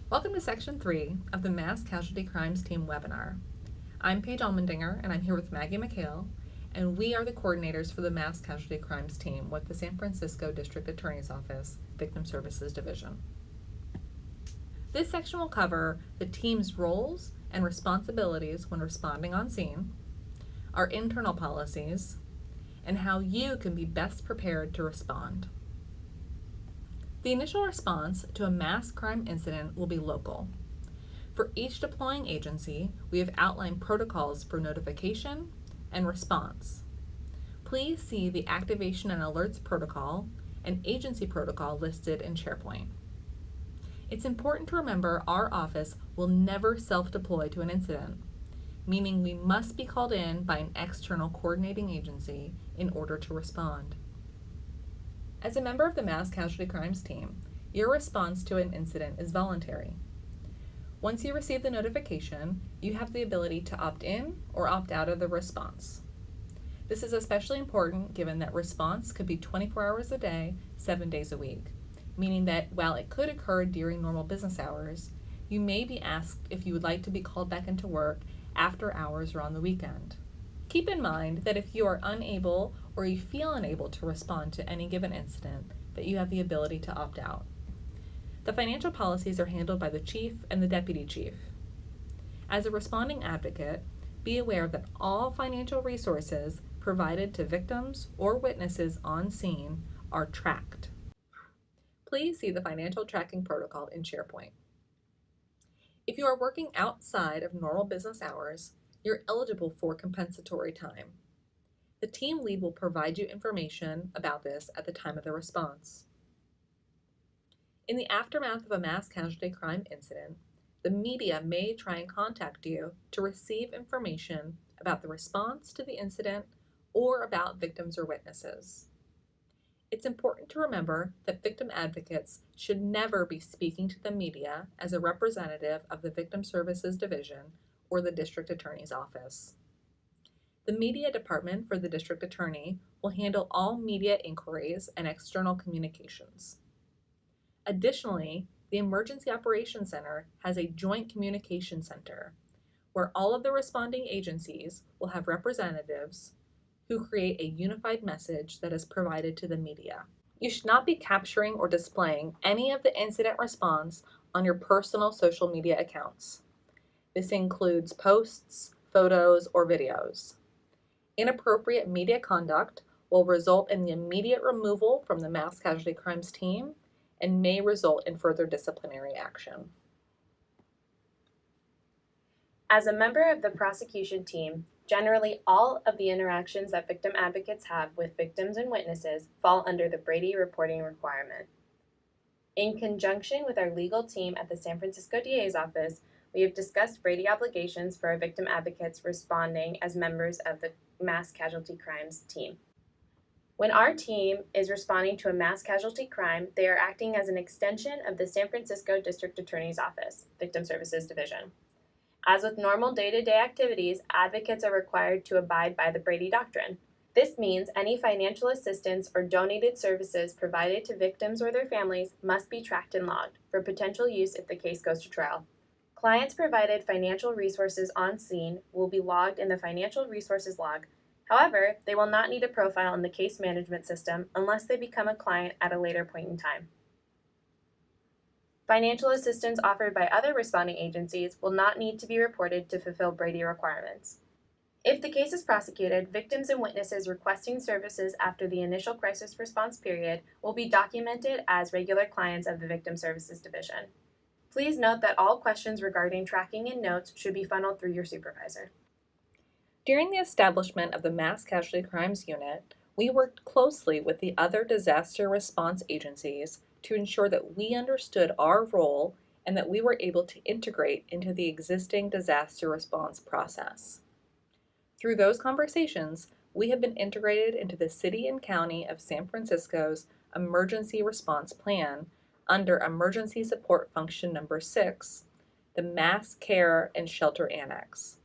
Welcome to Section 3 of the Mass Casualty Crimes Team webinar. I'm Paige Almendinger, and I'm here with Maggie McHale, and we are the coordinators for the Mass Casualty Crimes Team with the San Francisco District Attorney's Office, Victim Services Division. This section will cover the team's roles and responsibilities when responding on scene, our internal policies, and how you can be best prepared to respond. The initial response to a mass crime incident will be local. For each deploying agency, we have outlined protocols for notification and response. Please see the Activation and Alerts Protocol and Agency Protocol listed in SharePoint. It's important to remember our office will never self-deploy to an incident, meaning we must be called in by an external coordinating agency in order to respond. As a member of the Mass Casualty Crimes Team, your response to an incident is voluntary. Once you receive the notification, you have the ability to opt in or opt out of the response. This is especially important given that response could be 24 hours a day, 7 days a week, meaning that while it could occur during normal business hours, you may be asked if you would like to be called back into work after hours or on the weekend. Keep in mind that if you are unable or you feel unable to respond to any given incident, that you have the ability to opt out. The financial policies are handled by the chief and the deputy chief. As a responding advocate, be aware that all financial resources provided to victims or witnesses on scene are tracked. Please see the financial tracking protocol in SharePoint. If you are working outside of normal business hours, you're eligible for compensatory time. The team lead will provide you information about this at the time of the response. In the aftermath of a mass casualty crime incident, the media may try and contact you to receive information about the response to the incident or about victims or witnesses. It's important to remember that victim advocates should never be speaking to the media as a representative of the Victim Services Division or the District Attorney's Office. The Media Department for the District Attorney will handle all media inquiries and external communications. Additionally, the Emergency Operations Center has a joint communication center where all of the responding agencies will have representatives who create a unified message that is provided to the media. You should not be capturing or displaying any of the incident response on your personal social media accounts. This includes posts, photos, or videos. Inappropriate media conduct will result in the immediate removal from the Mass Casualty Crimes Team and may result in further disciplinary action. As a member of the prosecution team, generally all of the interactions that victim advocates have with victims and witnesses fall under the Brady reporting requirement. In conjunction with our legal team at the San Francisco DA's office, we have discussed Brady obligations for our victim advocates responding as members of the Mass Casualty Crimes team. When our team is responding to a mass casualty crime, they are acting as an extension of the San Francisco District Attorney's Office, Victim Services Division. As with normal day-to-day activities, advocates are required to abide by the Brady Doctrine. This means any financial assistance or donated services provided to victims or their families must be tracked and logged for potential use if the case goes to trial. Clients provided financial resources on scene will be logged in the Financial Resources Log. However, they will not need a profile in the case management system unless they become a client at a later point in time. Financial assistance offered by other responding agencies will not need to be reported to fulfill Brady requirements. If the case is prosecuted, victims and witnesses requesting services after the initial crisis response period will be documented as regular clients of the Victim Services Division. Please note that all questions regarding tracking and notes should be funneled through your supervisor. During the establishment of the Mass Casualty Crimes Unit, we worked closely with the other disaster response agencies to ensure that we understood our role and that we were able to integrate into the existing disaster response process. Through those conversations, we have been integrated into the City and County of San Francisco's Emergency Response Plan under Emergency Support Function Number 6, the Mass Care and Shelter Annex.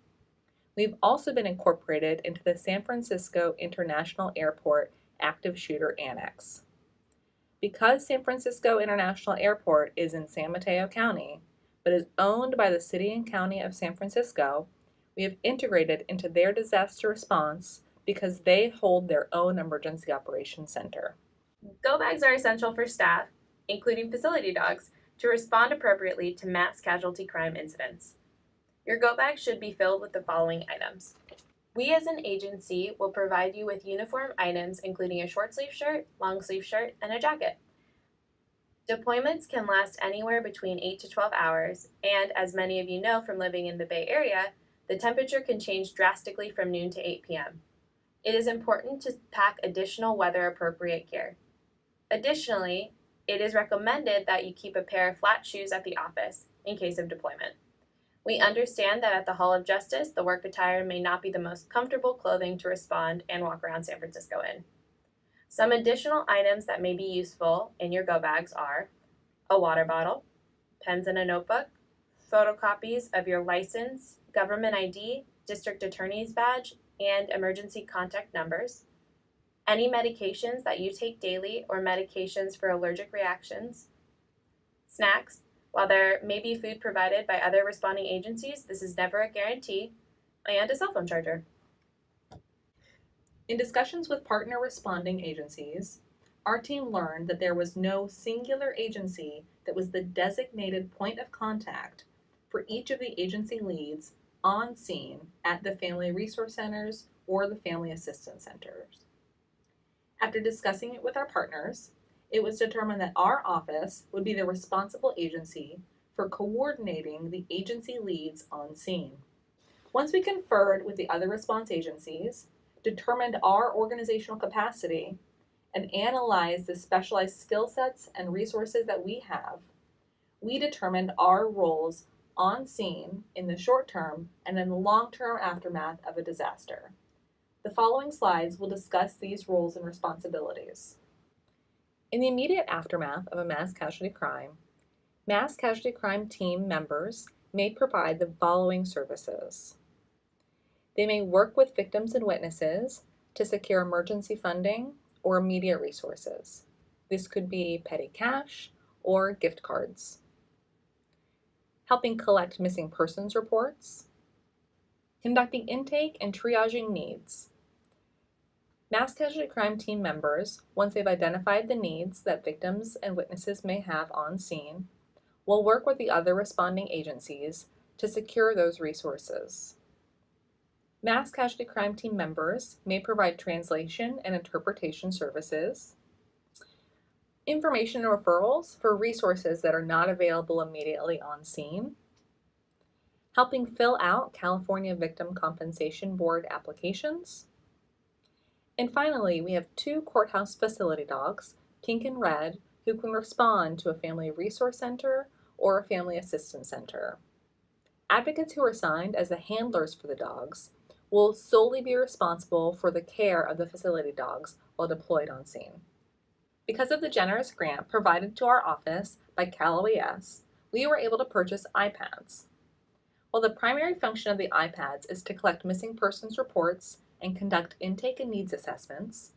We've also been incorporated into the San Francisco International Airport Active Shooter Annex. Because San Francisco International Airport is in San Mateo County, but is owned by the City and County of San Francisco, we have integrated into their disaster response because they hold their own emergency operations center. Go bags are essential for staff, including facility dogs, to respond appropriately to mass casualty crime incidents. Your go bag should be filled with the following items. We as an agency will provide you with uniform items including a short sleeve shirt, long sleeve shirt, and a jacket. Deployments can last anywhere between 8 to 12 hours, and as many of you know from living in the Bay Area, the temperature can change drastically from noon to 8 p.m. It is important to pack additional weather appropriate gear. Additionally, it is recommended that you keep a pair of flat shoes at the office in case of deployment. We understand that at the Hall of Justice, the work attire may not be the most comfortable clothing to respond and walk around San Francisco in. Some additional items that may be useful in your go bags are a water bottle, pens and a notebook, photocopies of your license, government ID, district attorney's badge, and emergency contact numbers, any medications that you take daily or medications for allergic reactions, snacks. While there may be food provided by other responding agencies, this is never a guarantee, and a cell phone charger. In discussions with partner responding agencies, our team learned that there was no singular agency that was the designated point of contact for each of the agency leads on scene at the Family Resource Centers or the Family Assistance Centers. After discussing it with our partners, it was determined that our office would be the responsible agency for coordinating the agency leads on scene. Once we conferred with the other response agencies, determined our organizational capacity, and analyzed the specialized skill sets and resources that we have, we determined our roles on scene in the short term and in the long term aftermath of a disaster. The following slides will discuss these roles and responsibilities. In the immediate aftermath of a mass casualty crime team members may provide the following services. They may work with victims and witnesses to secure emergency funding or immediate resources. This could be petty cash or gift cards. Helping collect missing persons reports. Conducting intake and triaging needs. Mass casualty crime team members, once they've identified the needs that victims and witnesses may have on scene, will work with the other responding agencies to secure those resources. Mass casualty crime team members may provide translation and interpretation services, information and referrals for resources that are not available immediately on scene, helping fill out California Victim Compensation Board applications, and finally, we have 2 courthouse facility dogs, Pink and Red, who can respond to a family resource center or a family assistance center. Advocates who are assigned as the handlers for the dogs will solely be responsible for the care of the facility dogs while deployed on scene. Because of the generous grant provided to our office by Cal OES, we were able to purchase iPads. While the primary function of the iPads is to collect missing persons reports and conduct intake and needs assessments,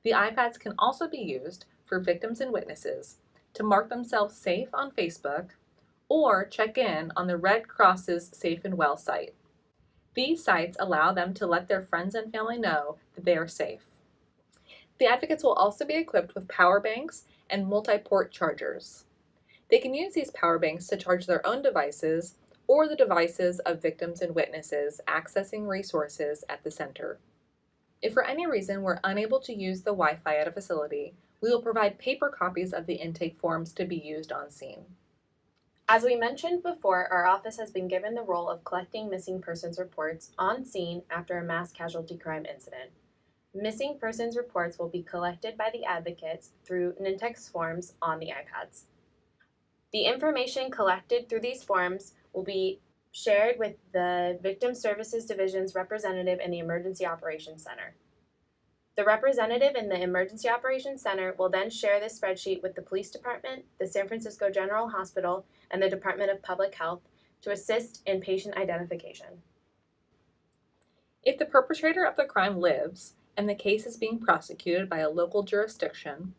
the iPads can also be used for victims and witnesses to mark themselves safe on Facebook or check in on the Red Cross's Safe and Well site. These sites allow them to let their friends and family know that they are safe. The advocates will also be equipped with power banks and multi-port chargers. They can use these power banks to charge their own devices or the devices of victims and witnesses accessing resources at the center. If for any reason we're unable to use the Wi-Fi at a facility, we will provide paper copies of the intake forms to be used on scene. As we mentioned before, our office has been given the role of collecting missing persons reports on scene after a mass casualty crime incident. Missing persons reports will be collected by the advocates through Nintex forms on the iPads. The information collected through these forms will be shared with the Victim Services Division's representative in the Emergency Operations Center. The representative in the Emergency Operations Center will then share this spreadsheet with the Police Department, the San Francisco General Hospital, and the Department of Public Health to assist in patient identification. If the perpetrator of the crime lives and the case is being prosecuted by a local jurisdiction,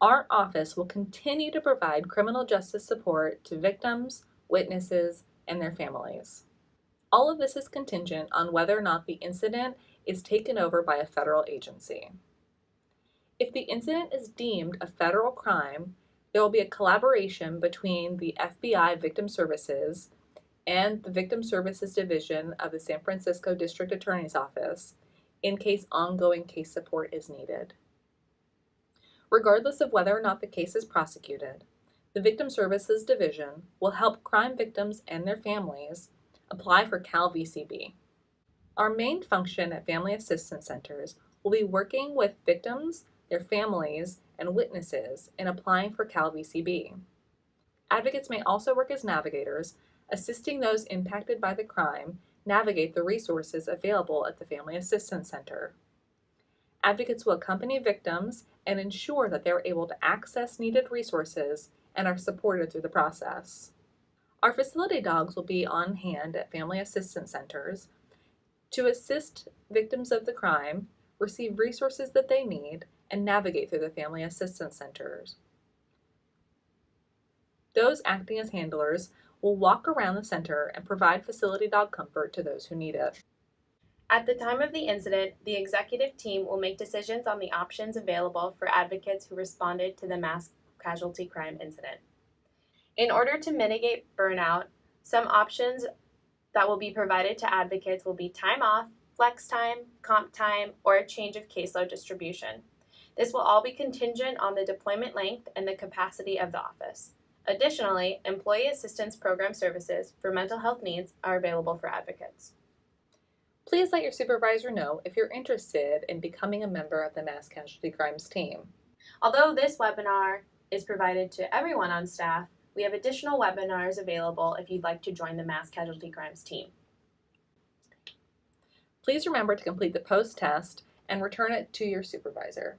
our office will continue to provide criminal justice support to victims, witnesses, and their families. All of this is contingent on whether or not the incident is taken over by a federal agency. If the incident is deemed a federal crime, there will be a collaboration between the FBI Victim Services and the Victim Services Division of the San Francisco District Attorney's Office in case ongoing case support is needed. Regardless of whether or not the case is prosecuted, the Victim Services Division will help crime victims and their families apply for Cal VCB. Our main function at Family Assistance Centers will be working with victims, their families, and witnesses in applying for Cal VCB. Advocates may also work as navigators, assisting those impacted by the crime navigate the resources available at the Family Assistance Center. Advocates will accompany victims and ensure that they are able to access needed resources and are supported through the process. Our facility dogs will be on hand at Family Assistance Centers to assist victims of the crime, receive resources that they need, and navigate through the Family Assistance Centers. Those acting as handlers will walk around the center and provide facility dog comfort to those who need it. At the time of the incident, the executive team will make decisions on the options available for advocates who responded to the mass casualty crime incident. In order to mitigate burnout, some options that will be provided to advocates will be time off, flex time, comp time, or a change of caseload distribution. This will all be contingent on the deployment length and the capacity of the office. Additionally, employee assistance program services for mental health needs are available for advocates. Please let your supervisor know if you're interested in becoming a member of the Mass Casualty Crimes team. Although this webinar is provided to everyone on staff, we have additional webinars available if you'd like to join the Mass Casualty Crimes team. Please remember to complete the post test and return it to your supervisor.